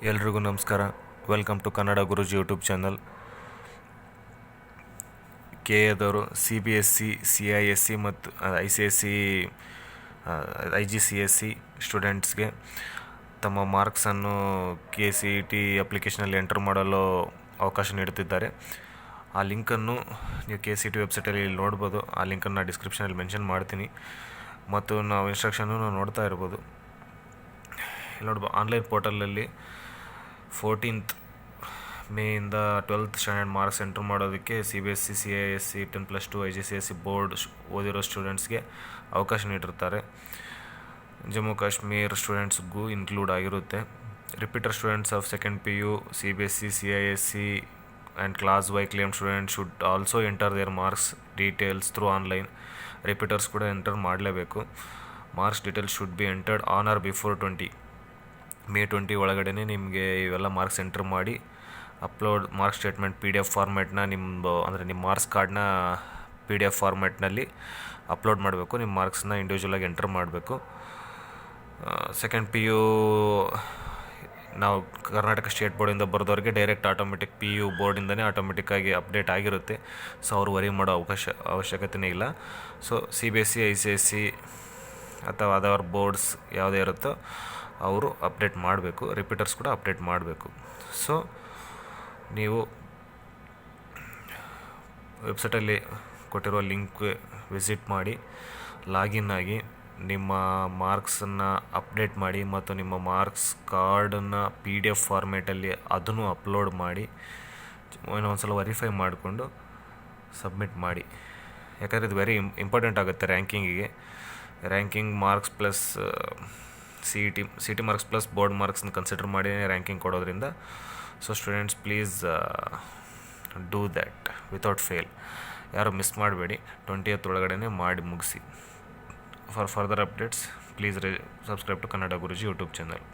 ಎಲ್ರಿಗೂ ನಮಸ್ಕಾರ. Welcome to Kannada Guruji YouTube channel. ಎದವರು CBSE CISE ಮತ್ತು ICSE IGCSE ಸ್ಟೂಡೆಂಟ್ಸ್ಗೆ ತಮ್ಮ ಮಾರ್ಕ್ಸನ್ನು KCET ಅಪ್ಲಿಕೇಶನಲ್ಲಿ ಎಂಟರ್ ಮಾಡಲು ಅವಕಾಶ ನೀಡುತ್ತಿದ್ದಾರೆ. ಆ ಲಿಂಕನ್ನು ನೀವು KCET ವೆಬ್ಸೈಟಲ್ಲಿ ನೋಡ್ಬೋದು. ಆ ಲಿಂಕನ್ನು ಡಿಸ್ಕ್ರಿಪ್ಷನಲ್ಲಿ ಮೆನ್ಷನ್ ಮಾಡ್ತೀನಿ ಮತ್ತು ನಾವು ಇನ್ಸ್ಟ್ರಕ್ಷನ್ನು ನೋಡ್ತಾ ಇರ್ಬೋದು. ನೋಡ್ಬೋದು ಆನ್ಲೈನ್ ಪೋರ್ಟಲಲ್ಲಿ 14th ಮೇಯಿಂದ 12th ಸ್ಟ್ಯಾಂಡರ್ಡ್ ಮಾರ್ಕ್ಸ್ ಎಂಟ್ರ್ ಮಾಡೋದಕ್ಕೆ CBSE CISE 10+2 IGCSE ಬೋರ್ಡ್ ಓದಿರೋ ಸ್ಟೂಡೆಂಟ್ಸ್ಗೆ ಅವಕಾಶ ನೀಡಿರ್ತಾರೆ. ಜಮ್ಮು ಕಾಶ್ಮೀರ್ ಸ್ಟೂಡೆಂಟ್ಸ್ಗೂ ಇನ್ಕ್ಲೂಡ್ ಆಗಿರುತ್ತೆ. Repeater students of second PU CBSE CISE and class Y claim students should also enter their marks details through online. Repeaters ಕೂಡ enter ಮಾಡಲೇಬೇಕು. Marks details should be entered on or before May 20 ಒಳಗಡೆ ನಿಮಗೆ ಇವೆಲ್ಲ marks entry ಮಾಡಿ upload marks statement PDF ಫಾರ್ಮ್ಯಾಟ್ನ ನಿಮ್ಮ marks ಕಾರ್ಡ್ನ PDF ಫಾರ್ಮ್ಯಾಟ್ನಲ್ಲಿ ಅಪ್ಲೋಡ್ ಮಾಡಬೇಕು. ನಿಮ್ಮ ಮಾರ್ಕ್ಸ್ನ ಇಂಡಿವಿಜುವಲಾಗಿ ಎಂಟ್ರ್ ಮಾಡಬೇಕು. ಸೆಕೆಂಡ್ PU ನಾವು ಕರ್ನಾಟಕ ಸ್ಟೇಟ್ ಬೋರ್ಡಿಂದ ಬರೆದವ್ರಿಗೆ ಡೈರೆಕ್ಟ್ ಆಟೋಮೆಟಿಕ್ PU ಬೋರ್ಡಿಂದನೇ ಆಟೋಮೆಟಿಕ್ಕಾಗಿ ಅಪ್ಡೇಟ್ ಆಗಿರುತ್ತೆ. ಸೊ ಅವ್ರು ವರಿ ಮಾಡೋ ಅವಶ್ಯಕತೆಯೇ ಇಲ್ಲ. ಸೊ CBSE ICSE ಅಥವಾ ಅದರ್ ಬೋರ್ಡ್ಸ್ ಯಾವುದೇ ಇರುತ್ತೋ ಅವರು ಅಪ್ಡೇಟ್ ಮಾಡಬೇಕು. ರಿಪೀಟರ್ಸ್ ಕೂಡ ಅಪ್ಡೇಟ್ ಮಾಡಬೇಕು. ಸೊ ನೀವು ವೆಬ್ಸೈಟಲ್ಲಿ ಕೊಟ್ಟಿರೋ ಲಿಂಕ್ ವಿಸಿಟ್ ಮಾಡಿ ಲಾಗಿನ್ ಆಗಿ ನಿಮ್ಮ ಮಾರ್ಕ್ಸನ್ನು ಅಪ್ಡೇಟ್ ಮಾಡಿ ಮತ್ತು ನಿಮ್ಮ ಮಾರ್ಕ್ಸ್ ಕಾರ್ಡನ್ನು PDF ಫಾರ್ಮೇಟಲ್ಲಿ ಅದನ್ನು ಅಪ್ಲೋಡ್ ಮಾಡಿ ಒಂದು ಸಲ ವೆರಿಫೈ ಮಾಡಿಕೊಂಡು ಸಬ್ಮಿಟ್ ಮಾಡಿ. ಯಾಕಂದರೆ ಇದು ವೆರಿ ಇಂಪಾರ್ಟೆಂಟ್ ಆಗುತ್ತೆ ranking marks plus CET marks plus board ಮಾರ್ಕ್ಸ್ನ ಕನ್ಸಿಡರ್ ಮಾಡಿ ರ್ಯಾಂಕಿಂಗ್ ಕೊಡೋದ್ರಿಂದ. So students please do that without fail. ಯಾರು ಮಿಸ್ ಮಾಡಬೇಡಿ. 20th ಒಳಗಡೆ ಮಾಡಿ ಮುಗಿಸಿ. For further updates please subscribe to Kannada Guruji YouTube channel.